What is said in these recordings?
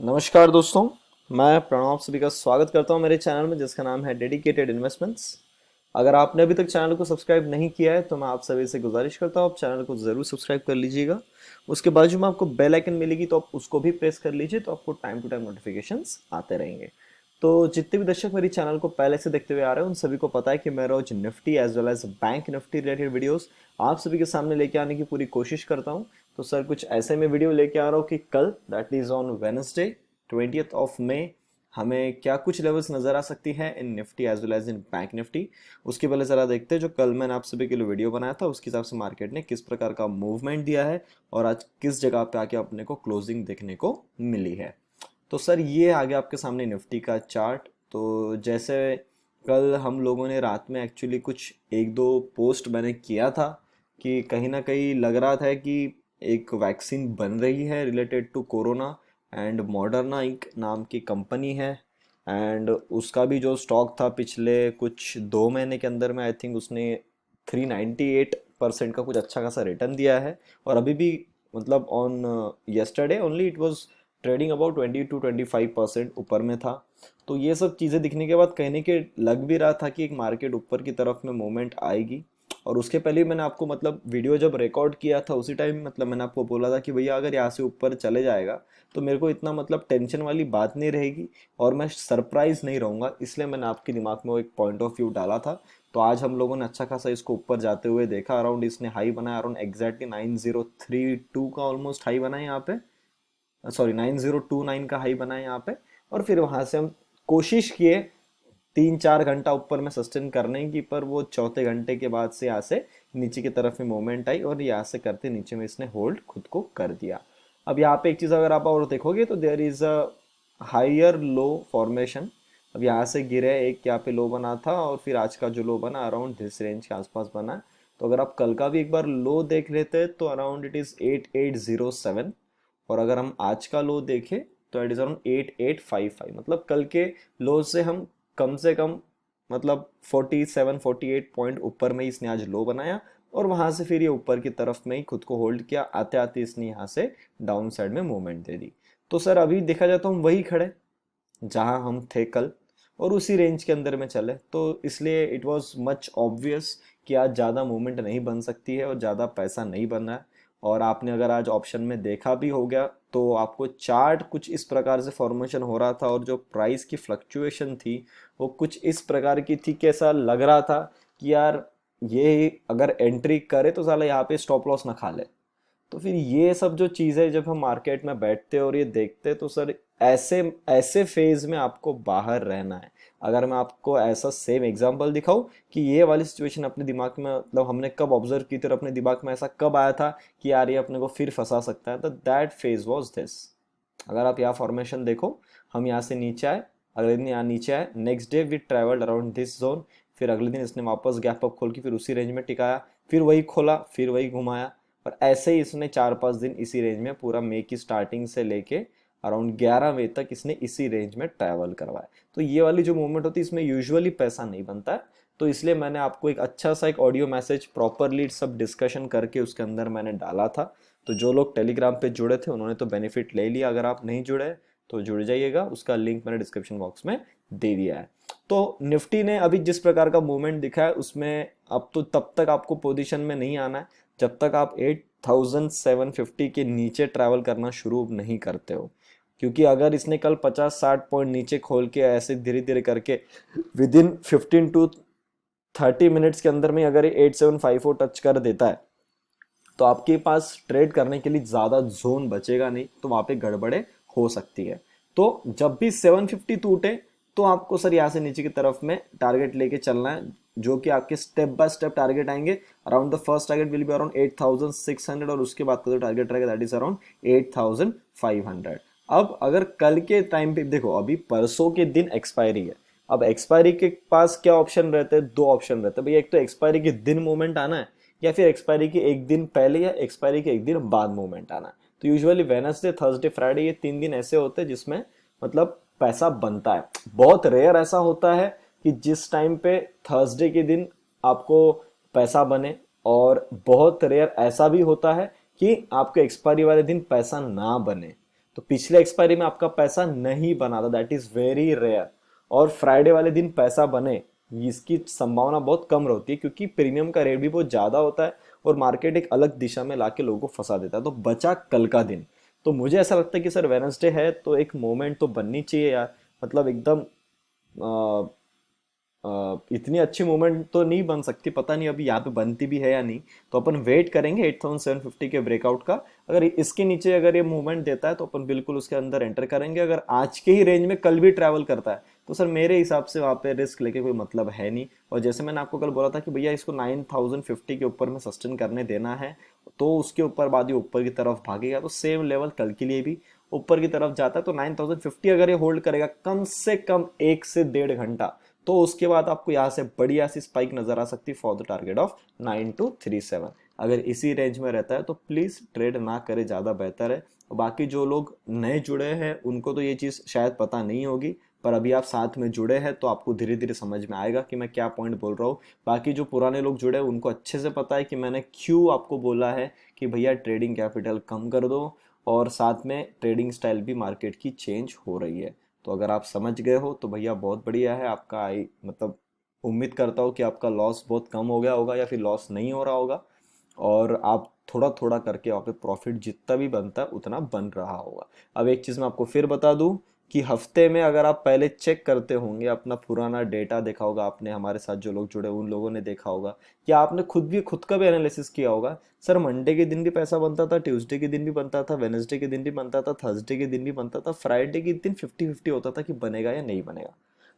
नमस्कार दोस्तों। मैं प्रणव आप सभी का स्वागत करता हूं मेरे चैनल में जिसका नाम है डेडिकेटेड इन्वेस्टमेंट्स। अगर आपने अभी तक चैनल को सब्सक्राइब नहीं किया है तो मैं आप सभी से गुजारिश करता हूं आप चैनल को ज़रूर सब्सक्राइब कर लीजिएगा। उसके बाजू में आपको बेल आइकन मिलेगी तो आप उसको भी प्रेस कर लीजिए तो आपको टाइम टू टाइम नोटिफिकेशंस आते रहेंगे। तो जितने भी दर्शक मेरी चैनल को पहले से देखते हुए आ रहे हैं उन सभी को पता है कि मैं रोज Nifty as well as bank Nifty related videos आप सभी के सामने लेके आने की पूरी कोशिश करता हूं। तो सर कुछ ऐसे में वीडियो लेके आ रहा हूं कि कल that is on Wednesday 20th of May हमें क्या कुछ लेवल्स नजर आ सकती है in Nifty as well as in bank Nifty. उसके पहले जरा देखते हैं जो कल मैंने आप सभी के लिए वीडियो बनाया था उसके हिसाब से मार्केट ने किस प्रकार का मूवमेंट दिया है और आज किस जगह पे आके अपने को क्लोजिंग देखने को मिली है। तो सर ये आ गया आपके सामने निफ्टी का चार्ट। तो जैसे कल हम लोगों ने रात में एक्चुअली कुछ एक दो पोस्ट मैंने किया था कि कहीं ना कहीं लग रहा था कि एक वैक्सीन बन रही है related to corona and Moderna Inc नाम की कंपनी है। एंड उसका भी जो स्टॉक था पिछले कुछ 2 महीने के अंदर में आई थिंक उसने 398% का कुछ अच्छा खासा रिटर्न दिया है। और अभी भी मतलब on yesterday only it was trading about 20 to 25% ऊपर में था। तो ये सब चीज़ें दिखने के बाद कहने के लग भी रहा था कि एक मार्केट ऊपर की तरफ में मूवमेंट आएगी। और उसके पहले मैंने आपको मतलब वीडियो जब रिकॉर्ड किया था उसी टाइम मतलब मैंने आपको बोला था कि भैया अगर यहाँ से ऊपर चले जाएगा तो मेरे को इतना मतलब टेंशन वाली बात नहीं रहेगी और मैं सरप्राइज नहीं रहूँगा, इसलिए मैंने आपके दिमाग में वो एक पॉइंट ऑफ व्यू डाला था। तो आज हम लोगों ने अच्छा खासा इसको ऊपर जाते हुए देखा। अराउंड इसने हाई बनाया अराउंड एग्जैक्टली 9032 का ऑलमोस्ट हाई बनाया यहाँ पे, सॉरी 9029 का हाई बनाया यहाँ पे। और फिर वहां से हम कोशिश किए 3-4 घंटा ऊपर में सस्टेन करने की, पर वो चौथे घंटे के बाद से यहाँ से नीचे की तरफ में मूवमेंट आई और यहाँ से करते नीचे में इसने होल्ड खुद को कर दिया। अब यहाँ पे एक चीज़ अगर आप और देखोगे तो there is a higher low formation. अब यहाँ से गिरे एक यहाँ पे लो बना था और फिर आज का जो लो बना अराउंड दिस रेंज के आसपास बना है। तो अगर आप कल का भी एक बार लो देख लेते हैं तो अराउंड इट इज़ 8807। और अगर हम आज का लो देखें तो इट इज अराउंड 8855, मतलब कल के लो से कम मतलब 47-48 पॉइंट ऊपर में इसने आज लो बनाया। और वहां से फिर ये ऊपर की तरफ में ही खुद को होल्ड किया, आते आते इसने यहाँ से डाउन साइड में मूवमेंट दे दी। तो सर अभी देखा जाए तो हम वही खड़े जहां हम थे कल और उसी रेंज के अंदर में चले। तो इसलिए इट वाज मच ऑब्वियस कि आज ज़्यादा मूवमेंट नहीं बन सकती है और ज़्यादा पैसा नहीं बन रहा है। और आपने अगर आज ऑप्शन में देखा भी हो गया तो आपको चार्ट कुछ इस प्रकार से फॉर्मेशन हो रहा था और जो प्राइस की फ्लक्चुएशन थी वो कुछ इस प्रकार की थी कि ऐसा लग रहा था कि यार ये अगर एंट्री करे तो साला यहाँ पे स्टॉप लॉस ना खा ले। तो फिर ये सब जो चीज़ें जब हम मार्केट में बैठते हैं और ये देखते हैं तो सर ऐसे ऐसे फेज में आपको बाहर रहना है। अगर मैं आपको ऐसा सेम एग्जांपल दिखाऊं कि ये वाली सिचुएशन अपने दिमाग में मतलब हमने कब ऑब्जर्व की थी और अपने दिमाग में ऐसा कब आया था कि यार ये अपने को फिर फंसा सकता है, तो दैट फेज वाज दिस। अगर आप यहाँ फॉर्मेशन देखो, हम यहाँ से नीचे आए, अगले दिन यहाँ नीचे आए, next day we travelled around this zone, फिर अगले दिन इसने वापस गैप अप खोल के फिर उसी रेंज में टिकाया, फिर वही खोला, फिर वही घुमाया। और ऐसे ही इसने 4-5 दिन इसी रेंज में पूरा मई की स्टार्टिंग से लेके अराउंड 11 मई तक इसने इसी रेंज में ट्रैवल करवाया। तो ये वाली जो मूवमेंट होती है इसमें यूजुअली पैसा नहीं बनता है। तो इसलिए मैंने आपको एक अच्छा सा एक ऑडियो मैसेज प्रॉपरली सब डिस्कशन करके उसके अंदर मैंने डाला था। तो जो लोग टेलीग्राम पे जुड़े थे उन्होंने तो बेनिफिट ले लिया, अगर आप नहीं जुड़े तो जुड़ जाइएगा, उसका लिंक मैंने डिस्क्रिप्शन बॉक्स में दे दिया है। तो निफ्टी ने अभी जिस प्रकार का मूवमेंट दिखा है उसमें अब तो तब तक आपको पोजीशन में नहीं आना है जब तक आप 8750 के नीचे ट्रैवल करना शुरू नहीं करते हो। क्योंकि अगर इसने कल 50-60 पॉइंट नीचे खोल के ऐसे धीरे धीरे करके विद इन 15 to 30 मिनट्स के अंदर में अगर ये 8754 टच कर देता है तो आपके पास ट्रेड करने के लिए ज़्यादा जोन बचेगा नहीं, तो वहाँ पे गड़बड़े हो सकती है। तो जब भी 750 टूटे तो आपको सर यहाँ से नीचे की तरफ में टारगेट लेके चलना है, जो कि आपके स्टेप बाय स्टेप टारगेट आएंगे। Around the first target will be around 8600 और उसके बाद का जो टारगेट रहेगा दैट इज अराउंड 8500। अब अगर कल के टाइम पे देखो, अभी परसों के दिन एक्सपायरी है। अब एक्सपायरी के पास क्या ऑप्शन रहते हैं? दो ऑप्शन रहते हैं भैया, एक तो एक्सपायरी के दिन मूवमेंट आना है या फिर एक्सपायरी के एक दिन पहले या एक्सपायरी के एक दिन बाद मूवमेंट आना है। तो यूजुअली वेडनेसडे, थर्सडे, फ्राइडे ये 3 दिन ऐसे होते हैं जिसमें मतलब पैसा बनता है। बहुत रेयर ऐसा होता है कि जिस टाइम पे थर्सडे के दिन आपको पैसा बने, और बहुत रेयर ऐसा भी होता है कि आपके एक्सपायरी वाले दिन पैसा ना बने। तो पिछले एक्सपायरी में आपका पैसा नहीं बना था, दैट इज वेरी रेयर। और फ्राइडे वाले दिन पैसा बने, इसकी संभावना बहुत कम रहती है, क्योंकि प्रीमियम का रेट भी बहुत ज्यादा होता है और मार्केट एक अलग दिशा में लाके लोगों को फंसा देता है। तो बचा कल का दिन। तो मुझे ऐसा लगता है कि सर वेनसडे है तो एक मोमेंट तो बननी चाहिए यार, मतलब एकदम इतनी अच्छी मूवमेंट तो नहीं बन सकती, पता नहीं अभी यहाँ पे बनती भी है या नहीं। तो अपन वेट करेंगे 8750 के ब्रेकआउट का। अगर इसके नीचे अगर ये मूवमेंट देता है तो अपन बिल्कुल उसके अंदर एंटर करेंगे। अगर आज के ही रेंज में कल भी ट्रैवल करता है तो सर मेरे हिसाब से वहाँ पे रिस्क लेके कोई मतलब है नहीं। और जैसे मैंने आपको कल बोला था कि भैया इसको 9050 के ऊपर में सस्टेन करने देना है, तो उसके ऊपर बाद ये ऊपर की तरफ भागेगा, तो सेम लेवल कल के लिए भी ऊपर की तरफ जाता है। तो 9050 अगर ये होल्ड करेगा कम से कम 1 से 1.5 घंटा, तो उसके बाद आपको यहाँ से बढ़िया सी स्पाइक नजर आ सकती है फॉर द टारगेट ऑफ 9237। अगर इसी रेंज में रहता है तो प्लीज ट्रेड ना करे, ज्यादा बेहतर है। बाकी जो लोग नए जुड़े हैं उनको तो ये चीज शायद पता नहीं होगी, पर अभी आप साथ में जुड़े हैं तो आपको धीरे धीरे समझ में आएगा कि मैं क्या पॉइंट बोल रहा हूँ। बाकी जो पुराने लोग जुड़े हैं उनको अच्छे से पता है कि मैंने क्यों आपको बोला है कि भैया ट्रेडिंग कैपिटल कम कर दो, और साथ में ट्रेडिंग स्टाइल भी मार्केट की चेंज हो रही है। तो अगर आप समझ गए हो तो भैया बहुत बढ़िया है आपका। आई मतलब उम्मीद करता हूँ कि आपका लॉस बहुत कम हो गया होगा या फिर लॉस नहीं हो रहा होगा, और आप थोड़ा थोड़ा करके वहाँ पे प्रॉफिट जितना भी बनता है उतना बन रहा होगा। अब एक चीज़ मैं आपको फिर बता दूं कि हफ्ते में अगर आप पहले चेक करते होंगे, अपना पुराना डेटा देखा होगा आपने, हमारे साथ जो लोग जुड़े उन लोगों ने देखा होगा, या आपने खुद का भी एनालिसिस किया होगा। सर मंडे के दिन भी पैसा बनता था, ट्यूसडे के दिन भी बनता था, वेनसडे के दिन भी बनता था, थर्सडे के दिन भी बनता था, फ्राइडे के दिन 50-50 होता था कि बनेगा या नहीं बनेगा।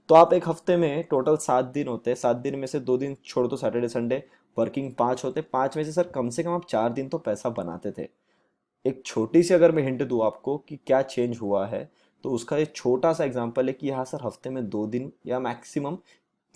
तो आप एक हफ्ते में टोटल 7 दिन होते हैं, 7 दिन में से 2 दिन छोड़ दो, सैटरडे संडे, वर्किंग 5 होते, 5 में से सर कम से कम आप 4 दिन तो पैसा बनाते थे। एक छोटी सी अगर मैं हिंट दूं आपको कि क्या चेंज हुआ है, तो उसका एक छोटा सा एग्जांपल है कि यहाँ सर हफ्ते में 2 दिन या मैक्सिमम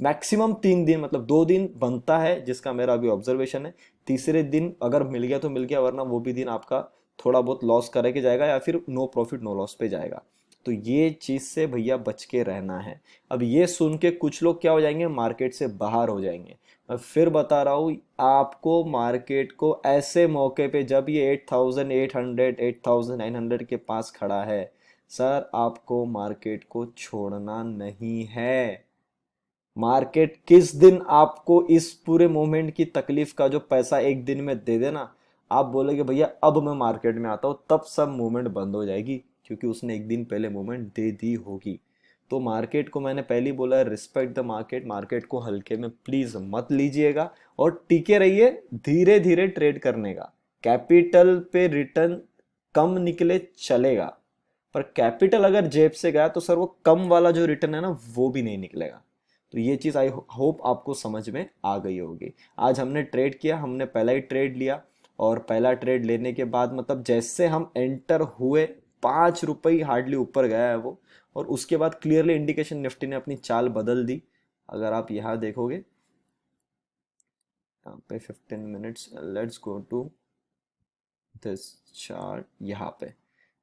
मैक्सिमम 3 दिन, मतलब 2 दिन बनता है जिसका मेरा अभी ऑब्जर्वेशन है। तीसरे दिन अगर मिल गया तो मिल गया, वरना वो भी दिन आपका थोड़ा बहुत लॉस करके जाएगा या फिर नो प्रॉफिट नो लॉस पे जाएगा। तो ये चीज से भैया बच के रहना है। अब ये सुन के कुछ लोग क्या हो जाएंगे, मार्केट से बाहर हो जाएंगे। मैं फिर बता रहा हूँ आपको, मार्केट को ऐसे मौके पे जब ये 8800 8900 के पास खड़ा है, सर आपको मार्केट को छोड़ना नहीं है। मार्केट किस दिन आपको इस पूरे मोमेंट की तकलीफ का जो पैसा एक दिन में दे देना, आप बोलोगे भैया अब मैं मार्केट में आता हूँ, तब सब मूवमेंट बंद हो जाएगी, क्योंकि उसने एक दिन पहले मूवमेंट दे दी होगी। तो मार्केट को मैंने पहले ही बोला है, रिस्पेक्ट द मार्केट, मार्केट को हल्के में प्लीज मत लीजिएगा और टिके रहिए, धीरे धीरे ट्रेड करने का। कैपिटल पे रिटर्न कम निकले चलेगा, पर कैपिटल अगर जेब से गया तो सर वो कम वाला जो रिटर्न है ना वो भी नहीं निकलेगा। तो ये चीज आई होप आपको समझ में आ गई होगी। आज हमने ट्रेड किया, हमने पहला ही ट्रेड लिया, और पहला ट्रेड लेने के बाद मतलब जैसे हम एंटर हुए 5 रुपये हार्डली ऊपर गया है वो, और उसके बाद क्लियरली इंडिकेशन निफ्टी ने अपनी चाल बदल दी। अगर आप यहाँ देखोगे, यहाँ पे 15 minutes, let's go to this chart, यहाँ पे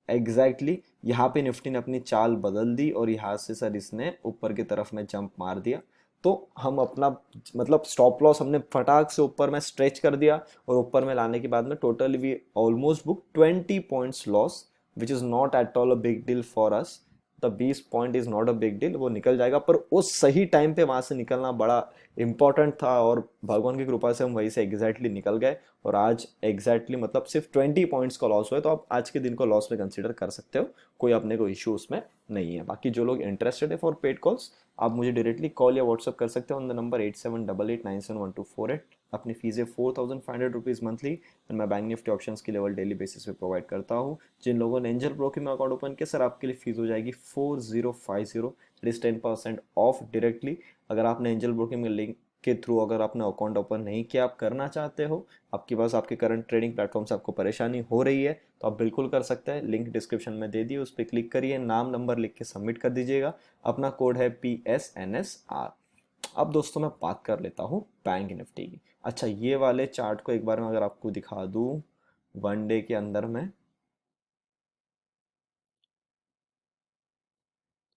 एग्जैक्टली यहाँ पे निफ्टी ने अपनी चाल बदल दी और यहाँ से सर इसने ऊपर की तरफ में जंप मार दिया। तो हम अपना मतलब स्टॉप लॉस हमने फटाक से ऊपर में स्ट्रेच कर दिया, और ऊपर में लाने के बाद में total we almost book 20 points loss, which is not at all a big deal for us. The 20 point is not a big deal, वो निकल जाएगा, पर उस सही टाइम पे वहां से निकलना बड़ा इंपॉर्टेंट था, और भगवान की कृपा से हम वहीं से एग्जैक्टली निकल गए। और आज एग्जैक्टली मतलब सिर्फ 20 पॉइंट्स का लॉस हुआ है, तो आप आज के दिन को लॉस में कंसिडर कर सकते हो, कोई अपने को इश्यू उसमें नहीं है। बाकी जो लोग इंटरेस्टेड है फॉर पेड कॉल्स, आप मुझे डायरेक्टली कॉल या व्हाट्सअप कर सकते हो ऑन द नंबर 8788971248। अपनी फीस है 4500 रुपीज़ मंथली, और मैं बैंक निफ्टी ऑप्शंस की लेवल डेली बेसिस पे प्रोवाइड करता हूँ। जिन लोगों ने एंजल ब्रोकिंग में अकाउंट ओपन किया, सर आपके लिए फीस हो जाएगी 4050, दैट इज 10% ऑफ डायरेक्टली। अगर आपने एंजल ब्रोकिंग में लिंक के थ्रू अगर आपने अकाउंट ओपन नहीं किया, आप करना चाहते हो, आपके पास आपके करंट ट्रेडिंग प्लेटफॉर्म से आपको परेशानी हो रही है, तो आप बिल्कुल कर सकते हैं। लिंक डिस्क्रिप्शन में दे दिए, उस पर क्लिक करिए, नाम नंबर लिख के सबमिट कर दीजिएगा। अपना कोड है PSNSR। अब दोस्तों मैं बात कर लेता हूँ बैंक निफ्टी की। अच्छा, ये वाले चार्ट को एक बार मैं अगर आपको दिखा दूँ वन डे के अंदर में,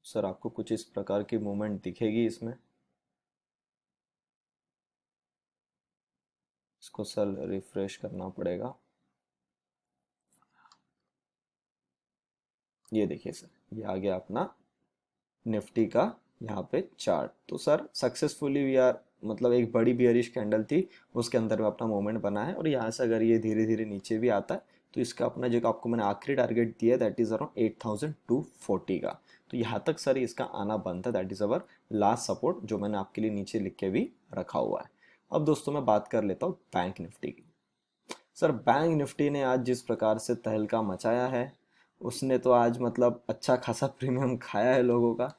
सर आपको कुछ इस प्रकार की मूवमेंट दिखेगी इसमें। इसको सर रिफ्रेश करना पड़ेगा। ये देखिए सर, ये आ गया अपना निफ्टी का यहाँ पे चार्ट। तो सर सक्सेसफुली वी आर, मतलब एक बड़ी बियरिश कैंडल थी, उसके अंदर में अपना मोमेंट बना है, और यहाँ से अगर ये धीरे धीरे नीचे भी आता है तो इसका अपना जो आपको मैंने आखिरी टारगेट दिया है दैट इज अराउंड 8240 का, तो यहाँ तक सर इसका आना बनता है। That is our last support जो मैंने आपके लिए नीचे लिख के भी रखा हुआ है। अब दोस्तों मैं बात कर लेता हूँ बैंक निफ्टी की। सर बैंक निफ्टी ने आज जिस प्रकार से तहलका मचाया है, उसने तो आज मतलब अच्छा खासा प्रीमियम खाया है लोगों का।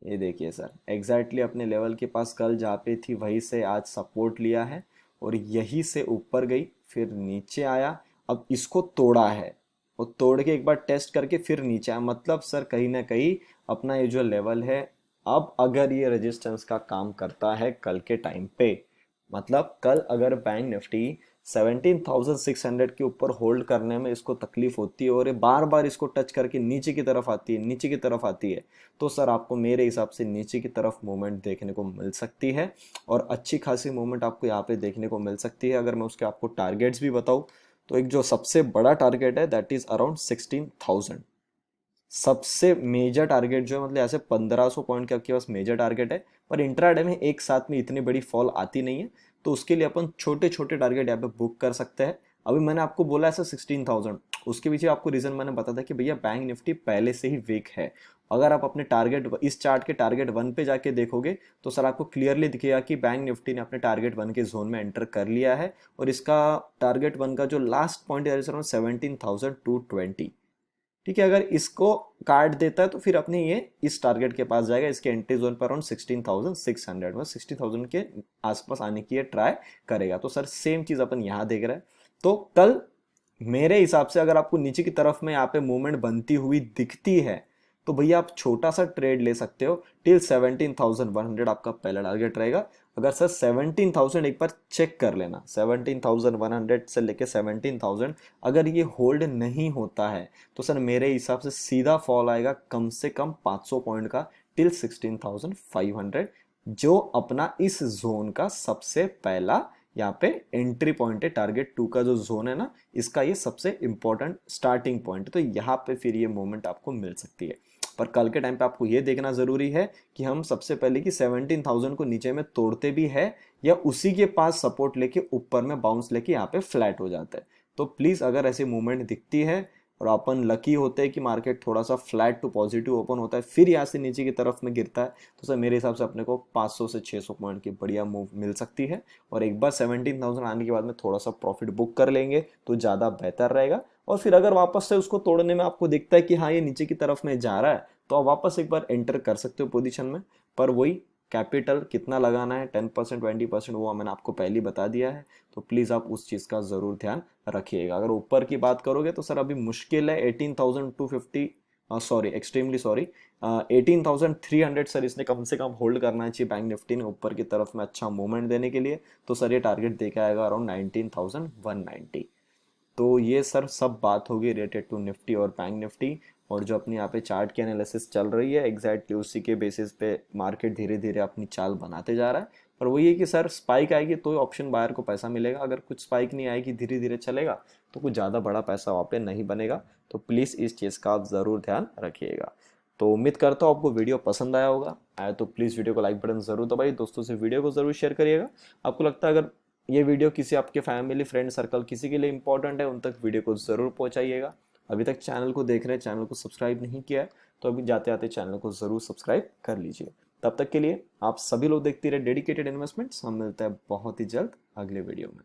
ये देखिए सर, एग्जैक्टली अपने लेवल के पास कल जहाँ पे थी वहीं से आज सपोर्ट लिया है, और यहीं से ऊपर गई, फिर नीचे आया, अब इसको तोड़ा है, और तोड़ के एक बार टेस्ट करके फिर नीचे आया। मतलब सर कहीं ना कहीं अपना ये जो लेवल है, अब अगर ये रेजिस्टेंस का काम करता है कल के टाइम पे, मतलब कल अगर बैंक निफ्टी 17,600 के ऊपर होल्ड करने में इसको तकलीफ होती है, और ये बार बार इसको टच करके नीचे की तरफ आती है, नीचे की तरफ आती है, तो सर आपको मेरे हिसाब से नीचे की तरफ मूवमेंट देखने को मिल सकती है, और अच्छी खासी मूवमेंट आपको यहाँ पे देखने को मिल सकती है। अगर मैं उसके आपको टारगेट्स भी बताऊँ, तो एक जो सबसे बड़ा टारगेट है दैट इज अराउंड 16,000। सबसे मेजर टारगेट जो है, मतलब ऐसे 1500 पॉइंट के आपके पास मेजर टारगेट है, पर इंट्राडे में एक साथ में इतनी बड़ी फॉल आती नहीं है, तो उसके लिए अपन छोटे छोटे टारगेट यहाँ पे बुक कर सकते हैं। अभी मैंने आपको बोला ऐसा 16,000, उसके पीछे आपको रीजन मैंने बता था कि भैया बैंक निफ्टी पहले से ही वीक है। अगर आप अपने टारगेट इस चार्ट के टारगेट 1 पे जाके देखोगे तो सर आपको क्लियरली दिखेगा कि बैंक निफ्टी ने अपने टारगेट 1 के जोन में एंटर कर लिया है, और इसका टारगेट 1 का जो लास्ट पॉइंट है 17,220। ठीक है, अगर इसको काट देता है तो फिर अपने ये इस टारगेट के पास जाएगा, इसके एंट्री जोन पर अराउंड 16,600, मतलब 60,000 के आसपास आने की ये ट्राई करेगा। तो सर सेम चीज अपन यहाँ देख रहे हैं। तो कल मेरे हिसाब से अगर आपको नीचे की तरफ में यहाँ पे मूवमेंट बनती हुई दिखती है, तो भैया आप छोटा सा ट्रेड ले सकते हो टिल 17,100, आपका पहला टारगेट रहेगा। अगर सर 17,000 एक बार चेक कर लेना, 17,100 से लेके 17,000 अगर ये होल्ड नहीं होता है, तो सर मेरे हिसाब से सीधा फॉल आएगा कम से कम 500 पॉइंट का टिल 16,500, जो अपना इस जोन का सबसे पहला यहाँ पे एंट्री पॉइंट है। टारगेट 2 का जो जोन है ना, इसका ये सबसे इंपॉर्टेंट स्टार्टिंग पॉइंट है, तो यहाँ पे फिर ये मोमेंट आपको मिल सकती है। पर कल के टाइम पे आपको ये देखना जरूरी है कि हम सबसे पहले कि 17,000 को नीचे में तोड़ते भी है, या उसी के पास सपोर्ट लेके ऊपर में बाउंस लेके यहाँ पे फ्लैट हो जाता है। तो प्लीज अगर ऐसी मूवमेंट दिखती है और अपन लकी होते हैं कि मार्केट थोड़ा सा फ्लैट टू पॉजिटिव ओपन होता है, फिर यहाँ से नीचे की तरफ में गिरता है, तो सर मेरे हिसाब से अपने को 500 से 600 पॉइंट की बढ़िया मूव मिल सकती है, और एक बार 17,000 आने के बाद में थोड़ा सा प्रॉफिट बुक कर लेंगे तो ज़्यादा बेहतर रहेगा। और फिर अगर वापस से उसको तोड़ने में आपको दिखता है कि हाँ ये नीचे की तरफ में जा रहा है, तो आप वापस एक बार एंटर कर सकते हो पोजीशन में। पर वही कैपिटल कितना लगाना है, 10% 20%, वो मैंने आपको पहले ही बता दिया है, तो प्लीज़ आप उस चीज़ का ज़रूर ध्यान रखिएगा। अगर ऊपर की बात करोगे तो सर अभी मुश्किल है 18,250, सॉरी एक्सट्रीमली सॉरी, 18,300 सर इसने कम से कम होल्ड करना चाहिए बैंक निफ्टी ने ऊपर की तरफ में अच्छा मूवमेंट देने के लिए। तो सर ये टारगेट देके आएगा अराउंड 19,190। तो ये सर सब बात होगी रिलेटेड टू निफ्टी और बैंक निफ्टी, और जो अपनी यहाँ पे चार्ट की एनालिसिस चल रही है एग्जैक्टली उसी के बेसिस पे मार्केट धीरे धीरे अपनी चाल बनाते जा रहा है। पर वही है कि सर स्पाइक आएगी तो ऑप्शन बायर को पैसा मिलेगा, अगर कुछ स्पाइक नहीं आएगी धीरे धीरे चलेगा तो कुछ ज़्यादा बड़ा पैसा वहाँ पे नहीं बनेगा। तो प्लीज़ इस चीज़ का आप ज़रूर ध्यान रखिएगा। तो उम्मीद करता हूँ आपको वीडियो पसंद आया होगा। आया तो प्लीज़ वीडियो को लाइक बटन ज़रूर दबाइए, दोस्तों से वीडियो को ज़रूर शेयर करिएगा। आपको लगता है अगर ये वीडियो किसी आपके फैमिली फ्रेंड सर्कल किसी के लिए इंपॉर्टेंट है, उन तक वीडियो को ज़रूर पहुंचाइएगा। अभी तक चैनल को देख रहे हैं, चैनल को सब्सक्राइब नहीं किया है, तो अभी जाते आते चैनल को ज़रूर सब्सक्राइब कर लीजिए। तब तक के लिए आप सभी लोग देखते रहे डेडिकेटेड इन्वेस्टमेंट्स। हम मिलते हैं बहुत ही जल्द अगले वीडियो में।